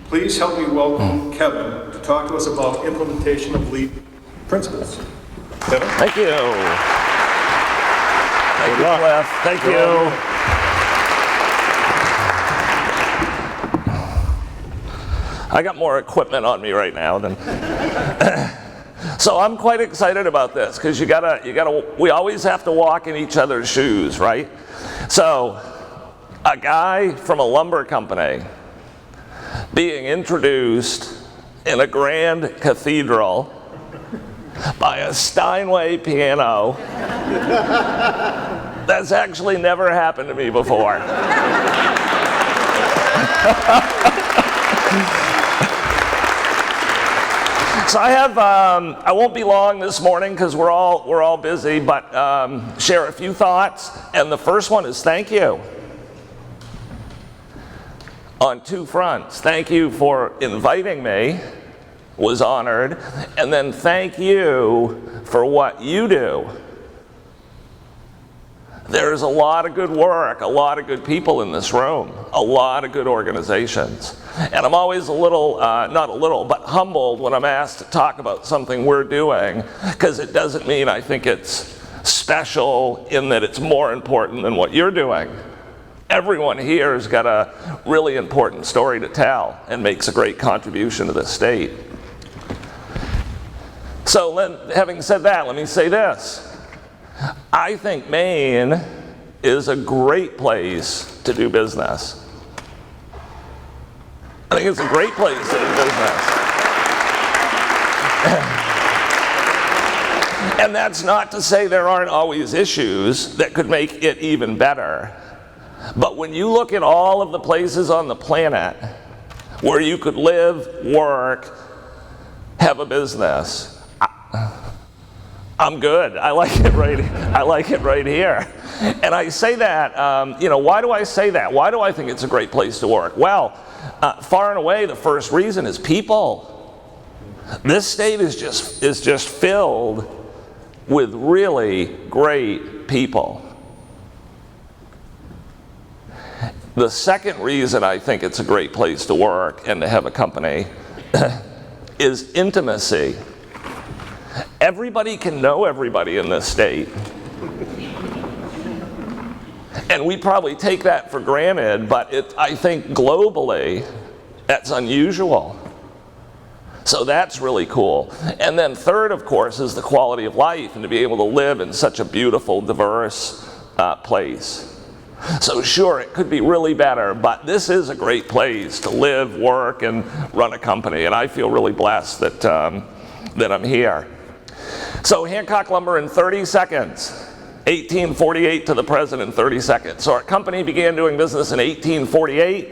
Please help me welcome Kevin to talk to us about implementation of LEAP principles. Kevin? Thank you. Thank you, Cliff. Thank you. I got more equipment on me right now than. So I'm quite excited about this because we always have to walk in each other's shoes, right? So a guy from a lumber company being introduced in a grand cathedral by a Steinway piano, that's actually never happened to me before. So I won't be long this morning because we're all busy, but share a few thoughts. And the first one is thank you. On two fronts. Thank you for inviting me, was honored, and then thank you for what you do. There's a lot of good work, a lot of good people in this room, a lot of good organizations. And I'm always a little, not a little, but humbled when I'm asked to talk about something we're doing, because it doesn't mean I think it's special in that it's more important than what you're doing. Everyone here has got a really important story to tell and makes a great contribution to the state. So having said that, let me say this. I think Maine is a great place to do business. I think it's a great place to do business. And that's not to say there aren't always issues that could make it even better. But when you look at all of the places on the planet where you could live, work, have a business, I'm good. I like it right here. And I say that, why do I say that? Why do I think it's a great place to work? Well, far and away, the first reason is people. This state is just filled with really great people. The second reason I think it's a great place to work and to have a company is intimacy. Everybody can know everybody in this state. And we probably take that for granted, but I think globally, that's unusual. So that's really cool. And then third, of course, is the quality of life and to be able to live in such a beautiful, diverse place. So sure, it could be really better, but this is a great place to live, work, and run a company. And I feel really blessed that I'm here. So Hancock Lumber in 30 seconds, 1848 to the present in 30 seconds. So our company began doing business in 1848.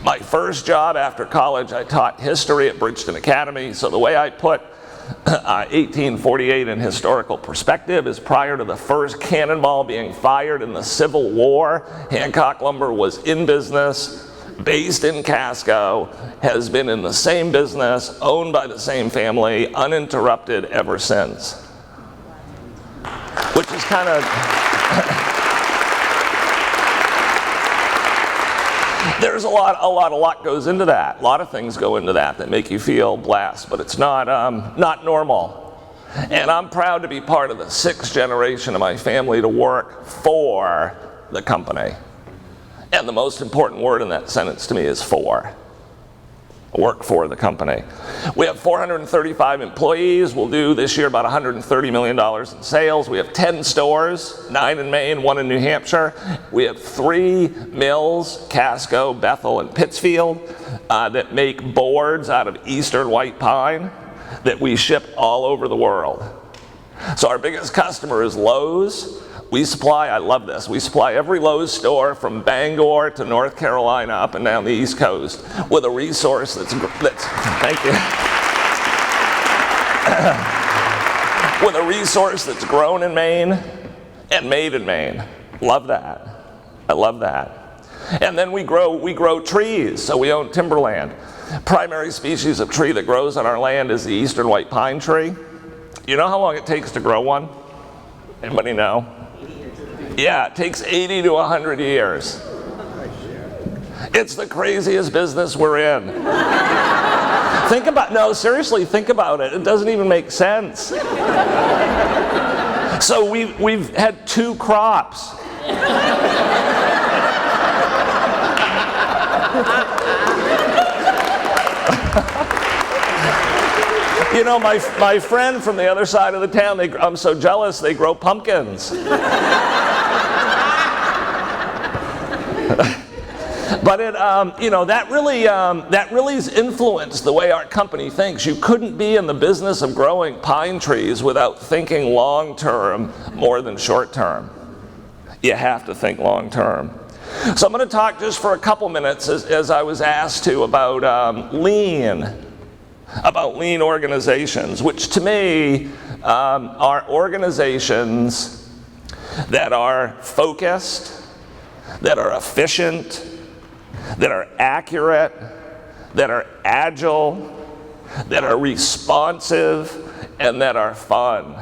My first job after college, I taught history at Bridgeton Academy. So the way I put 1848 in historical perspective is prior to the first cannonball being fired in the Civil War, Hancock Lumber was in business, based in Casco, has been in the same business, owned by the same family, uninterrupted ever since. Which is kind of... There's a lot goes into that. A lot of things go into that make you feel blessed, but it's not normal. And I'm proud to be part of the 6th generation of my family to work for the company. And the most important word in that sentence to me is for. Work for the company. We have 435 employees. We'll do this year about $130 million in sales. We have 10 stores, 9 in Maine, 1 in New Hampshire. We have 3 mills, Casco, Bethel, and Pittsfield, that make boards out of eastern white pine that we ship all over the world. So our biggest customer is Lowe's. We supply, I love this, we supply every Lowe's store from Bangor to North Carolina up and down the East Coast with a resource that's thank you. With a resource that's grown in Maine and made in Maine. Love that. I love that. And then we grow trees, so we own timberland. Primary species of tree that grows on our land is the eastern white pine tree. You know how long it takes to grow one? Anybody know? Yeah, it takes 80 to 100 years. It's the craziest business we're in. No, seriously, think about it. It doesn't even make sense. So we've had 2 crops. You know, my friend from the other side of the town, I'm so jealous, they grow pumpkins. But that really has influenced the way our company thinks. You couldn't be in the business of growing pine trees without thinking long-term more than short-term. You have to think long-term. So I'm going to talk just for a couple minutes, as I was asked to, about lean organizations, which to me are organizations that are focused, that are efficient, that are accurate, that are agile, that are responsive, and that are fun,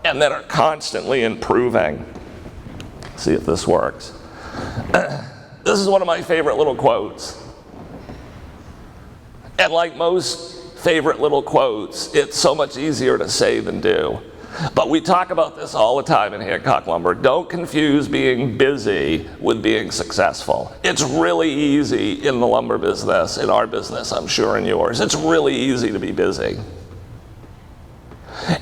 and that are constantly improving. See if this works. This is one of my favorite little quotes. And like most favorite little quotes, it's so much easier to say than do. But we talk about this all the time in Hancock Lumber. Don't confuse being busy with being successful. It's really easy in the lumber business, in our business, I'm sure in yours. It's really easy to be busy.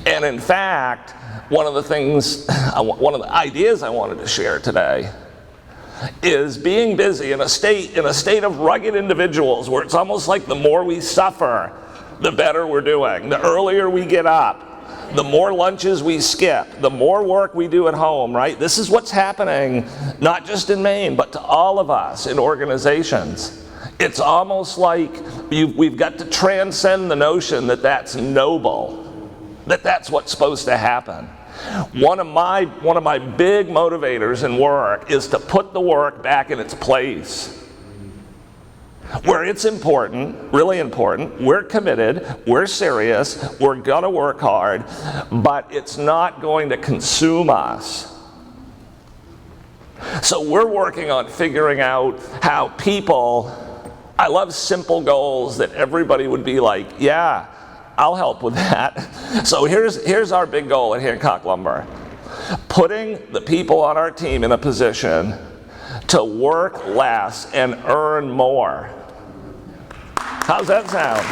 And in fact, one of the ideas I wanted to share today is being busy in a state of rugged individuals where it's almost like the more we suffer, the better we're doing. The earlier we get up, the more lunches we skip, the more work we do at home, right? This is what's happening, not just in Maine, but to all of us in organizations. It's almost like we've got to transcend the notion that that's noble, that that's what's supposed to happen. One of my big motivators in work is to put the work back in its place. Where it's important, really important, we're committed, we're serious, we're gonna work hard, but it's not going to consume us. So we're working on figuring out how people, I love simple goals that everybody would be like, yeah, I'll help with that. So here's our big goal at Hancock Lumber. Putting the people on our team in a position to work less and earn more. How's that sound?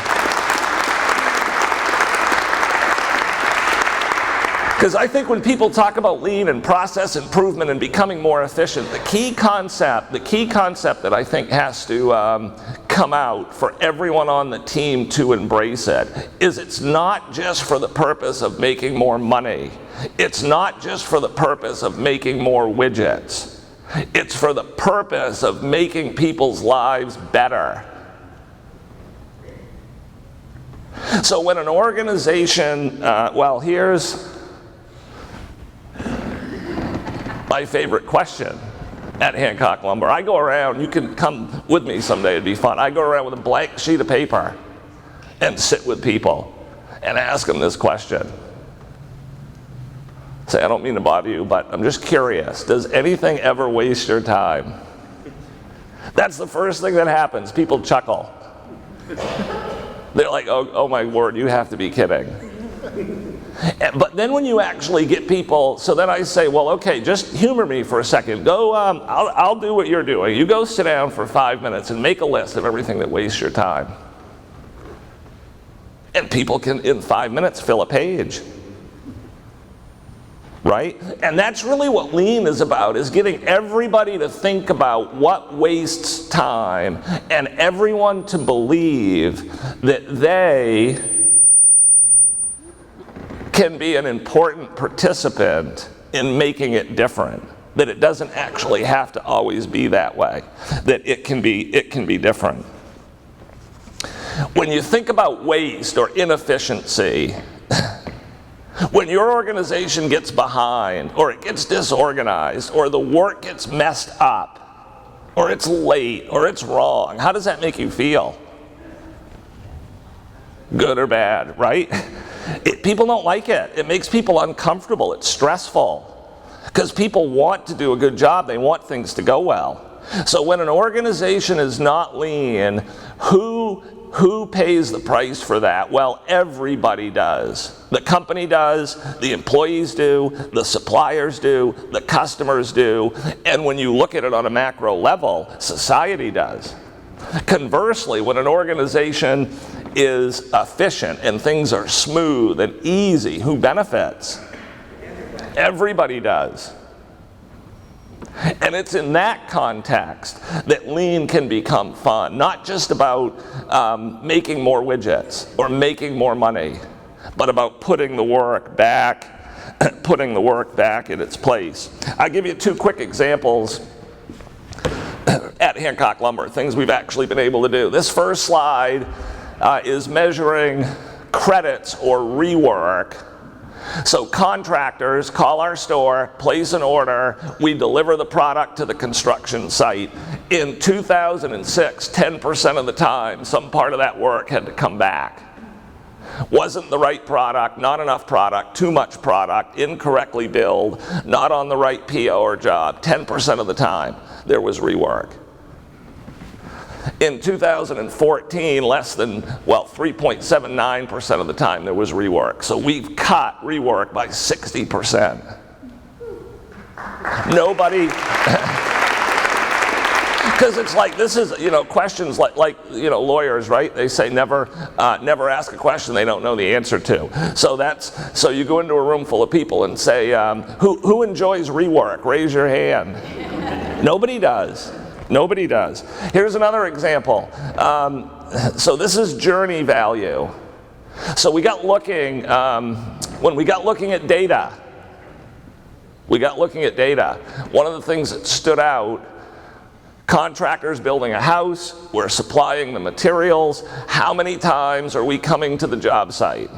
Because I think when people talk about lean and process improvement and becoming more efficient, the key concept that I think has to come out for everyone on the team to embrace it is it's not just for the purpose of making more money. It's not just for the purpose of making more widgets. It's for the purpose of making people's lives better. So when an organization, here's my favorite question at Hancock Lumber. I go around, you can come with me someday, it'd be fun. I go around with a blank sheet of paper and sit with people and ask them this question. Say, I don't mean to bother you, but I'm just curious. Does anything ever waste your time? That's the first thing that happens. People chuckle. They're like, oh my word, you have to be kidding. But then when you actually get people, so then I say, well, okay, just humor me for a second. Go, I'll do what you're doing. You go sit down for 5 minutes and make a list of everything that wastes your time. And people can, in 5 minutes, fill a page. Right? And that's really what lean is about, is getting everybody to think about what wastes time and everyone to believe that they can be an important participant in making it different, that it doesn't actually have to always be that way, that it can be different. When you think about waste or inefficiency, when your organization gets behind, or it gets disorganized, or the work gets messed up, or it's late, or it's wrong, how does that make you feel? Good or bad, right? People don't like it. It makes people uncomfortable. It's stressful. Because people want to do a good job. They want things to go well. So when an organization is not lean, who pays the price for that? Well, everybody does. The company does, the employees do, the suppliers do, the customers do, and when you look at it on a macro level, society does. Conversely, when an organization is efficient and things are smooth and easy, who benefits? Everybody does. And it's in that context that lean can become fun, not just about making more widgets or making more money, but about putting the work back in its place. I'll give you 2 quick examples at Hancock Lumber, things we've actually been able to do. This first slide is measuring credits or rework. So contractors call our store, place an order, we deliver the product to the construction site. In 2006, 10% of the time, some part of that work had to come back. Wasn't the right product, not enough product, too much product, incorrectly billed, not on the right PO or job. 10% of the time, there was rework. In 2014, less than, 3.79% of the time there was rework. So we've cut rework by 60%. Nobody, because it's like, this is, questions like lawyers, right? They say never ask a question they don't know the answer to. So you go into a room full of people and say, who enjoys rework? Raise your hand. Nobody does. Nobody does. Here's another example. So this is journey value. So we got looking, when we got looking at data, one of the things that stood out, contractors building a house, we're supplying the materials, how many times are we coming to the job site?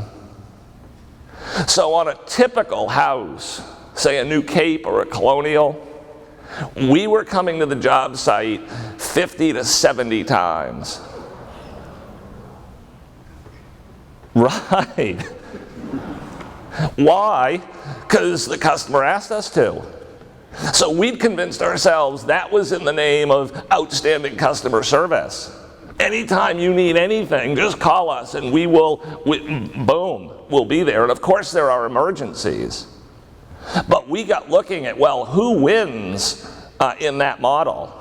So on a typical house, say a new Cape or a Colonial, we were coming to the job site 50 to 70 times. Right. Why? Because the customer asked us to. So we'd convinced ourselves that was in the name of outstanding customer service. Anytime you need anything, just call us and boom, we'll be there. And of course there are emergencies. But we got looking at, who wins in that model?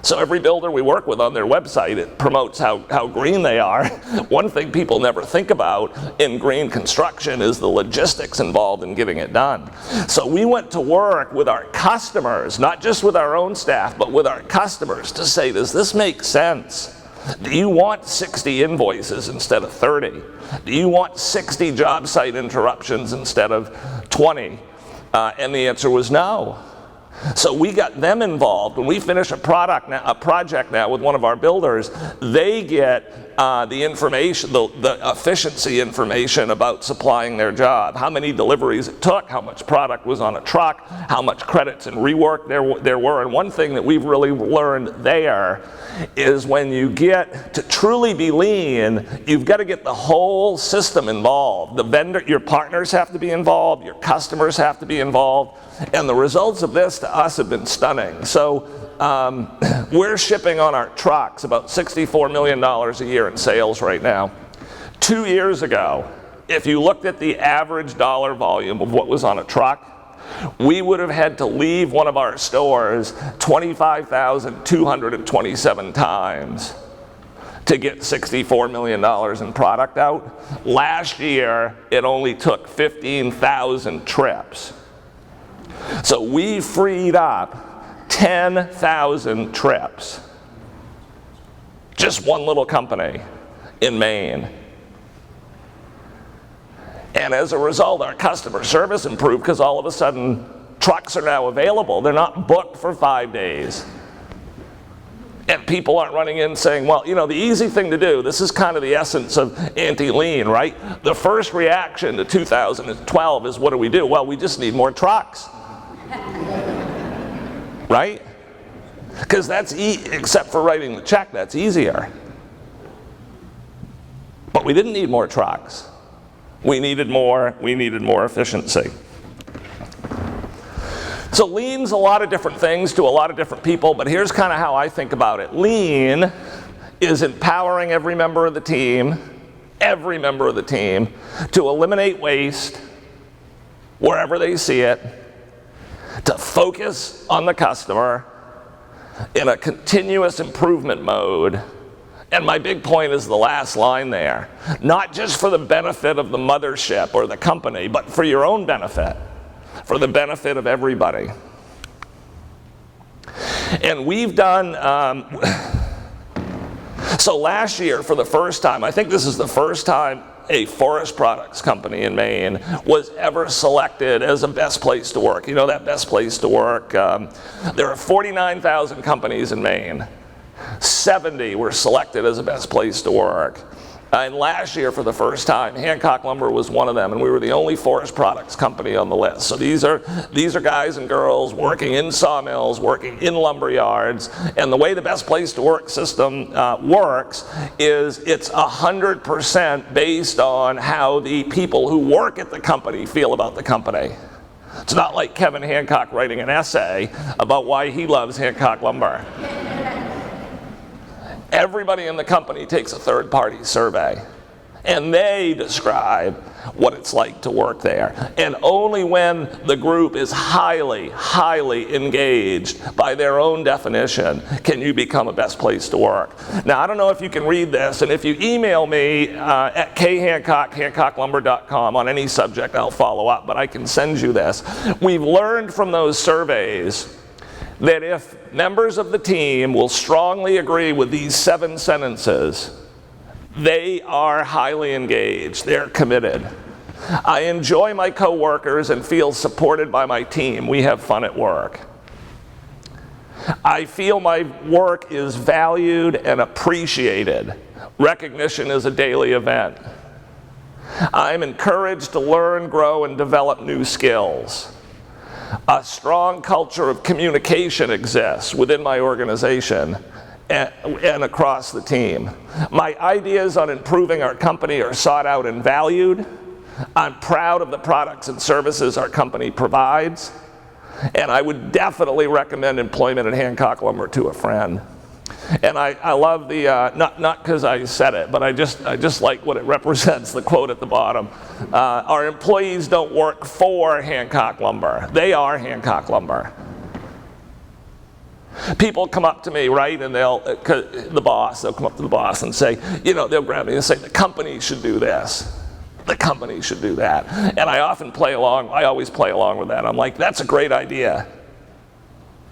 So every builder we work with on their website, it promotes how green they are. One thing people never think about in green construction is the logistics involved in getting it done. So we went to work with our customers, not just with our own staff, but with our customers to say, does this make sense? Do you want 60 invoices instead of 30? Do you want 60 job site interruptions instead of 20? And the answer was no. So we got them involved. When we finish a project now with one of our builders, they get the information, the efficiency information about supplying their job. How many deliveries it took, how much product was on a truck, how much credits and rework there were. And one thing that we've really learned there is when you get to truly be lean, you've got to get the whole system involved. The vendor, your partners have to be involved, your customers have to be involved, and the results of this to us have been stunning. So we're shipping on our trucks about $64 million a year in sales right now. 2 years ago, if you looked at the average dollar volume of what was on a truck, we would have had to leave one of our stores 25,227 times to get $64 million in product out. Last year, it only took 15,000 trips. So we freed up 10,000 trips. Just one little company in Maine. And as a result, our customer service improved because all of a sudden, trucks are now available. They're not booked for 5 days. And people aren't running in saying, the easy thing to do, this is kind of the essence of anti-lean, right? The first reaction to 2012 is, what do? Well, we just need more trucks. Right? Because that's except for writing the check, that's easier. But we didn't need more trucks. We needed more efficiency. So lean's a lot of different things to a lot of different people, but here's kind of how I think about it. Lean is empowering every member of the team, to eliminate waste wherever they see it, to focus on the customer in a continuous improvement mode. And my big point is the last line there. Not just for the benefit of the mothership or the company, but for your own benefit, for the benefit of everybody. And we've done, so last year for the first time, I think this is the first time a forest products company in Maine was ever selected as a best place to work. You know that best place to work? There are 49,000 companies in Maine. 70 were selected as a best place to work. And last year, for the first time, Hancock Lumber was one of them, and we were the only forest products company on the list. So these are guys and girls working in sawmills, working in lumber yards, and the way the best place to work system works is it's 100% based on how the people who work at the company feel about the company. It's not like Kevin Hancock writing an essay about why he loves Hancock Lumber. Everybody in the company takes a third-party survey, and they describe what it's like to work there. And only when the group is highly, highly engaged by their own definition can you become a best place to work. Now, I don't know if you can read this, and if you email me at khancock@hancocklumber.com on any subject, I'll follow up, but I can send you this. We've learned from those surveys that if members of the team will strongly agree with these 7 sentences, they are highly engaged, they're committed. I enjoy my coworkers and feel supported by my team. We have fun at work. I feel my work is valued and appreciated. Recognition is a daily event. I'm encouraged to learn, grow, and develop new skills. A strong culture of communication exists within my organization and across the team. My ideas on improving our company are sought out and valued. I'm proud of the products and services our company provides, and I would definitely recommend employment at Hancock Lumber to a friend. And I love the, not because I said it, but I just like what it represents, the quote at the bottom. Our employees don't work for Hancock Lumber. They are Hancock Lumber. People come up to me, right, and they'll come up to the boss and say, you know, they'll grab me and say, the company should do this. The company should do that. And I often play along, I always play along with that. I'm like, that's a great idea.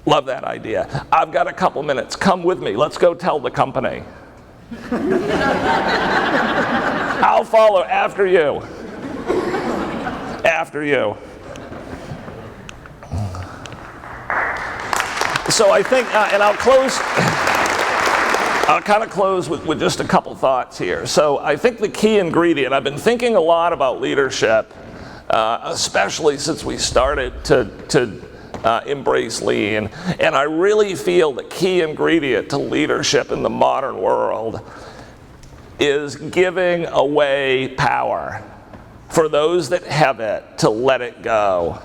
Love that idea. I've got a couple minutes. Come with me. Let's go tell the company. I'll follow after you. After you. So I think, and I'll kind of close with just a couple thoughts here. So I think the key ingredient, I've been thinking a lot about leadership, especially since we started to embrace lean, and I really feel the key ingredient to leadership in the modern world is giving away power for those that have it to let it go.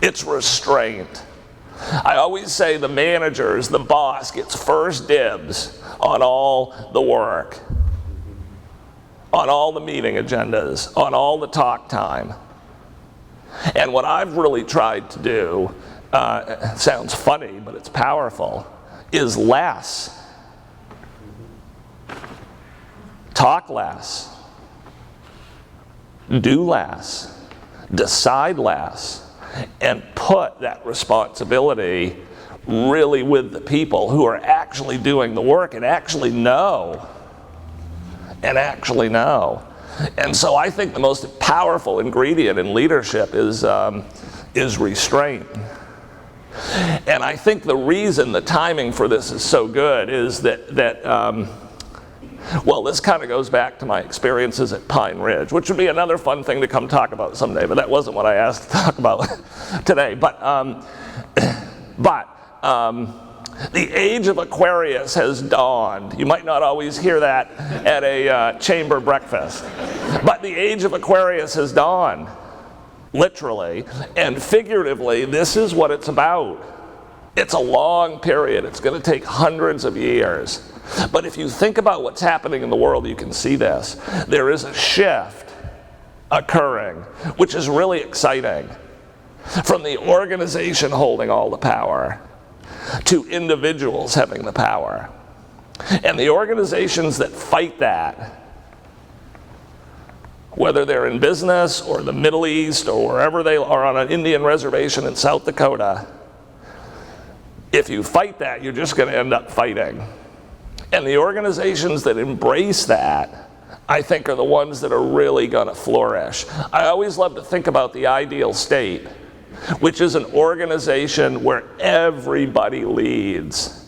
It's restraint. I always say the managers, the boss gets first dibs on all the work, on all the meeting agendas, on all the talk time. And what I've really tried to do, sounds funny, but it's powerful, is less. Talk less. Do less. Decide less. And put that responsibility really with the people who are actually doing the work and actually know. And so I think the most powerful ingredient in leadership is restraint. And I think the reason the timing for this is so good is that well, this kind of goes back to my experiences at Pine Ridge, which would be another fun thing to come talk about someday, but that wasn't what I asked to talk about today. But the age of Aquarius has dawned. You might not always hear that at a chamber breakfast, but the age of Aquarius has dawned. literally, and figuratively, this is what it's about. It's a long period. It's going to take hundreds of years. But if you think about what's happening in the world, you can see this. There is a shift occurring, which is really exciting. From the organization holding all the power to individuals having the power. And the organizations that fight that, whether they're in business or the Middle East or wherever they are on an Indian reservation in South Dakota, if you fight that, you're just going to end up fighting. And the organizations that embrace that, I think, are the ones that are really going to flourish. I always love to think about the ideal state, which is an organization where everybody leads.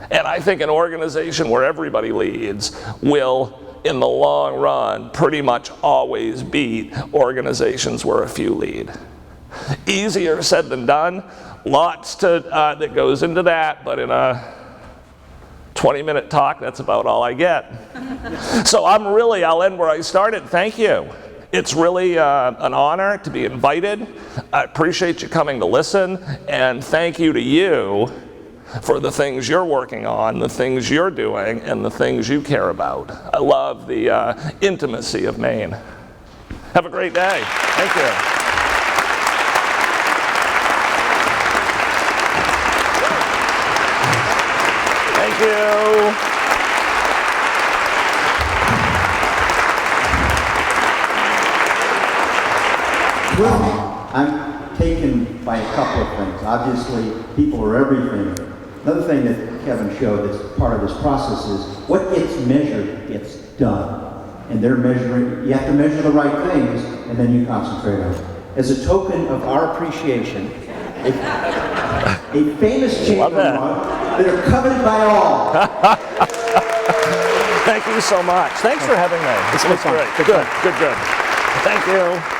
And I think an organization where everybody leads will, in the long run, pretty much always beat organizations where a few lead. Easier said than done. Lots that goes into that, but in a 20-minute talk, that's about all I get. So I'll end where I started. Thank you. It's really an honor to be invited. I appreciate you coming to listen, and thank you to you for the things you're working on, the things you're doing, and the things you care about. I love the intimacy of Maine. Have a great day. Thank you. Thank you. Well, I'm taken by a couple of things. Obviously, people are everything. Another thing that Kevin showed that's part of this process is what gets measured gets done. And they're measuring, you have to measure the right things, and then you concentrate on it. As a token of our appreciation, a famous chamber mug that are coveted by all. Thank you so much. Thanks for having me. This was great. Good. Thank you.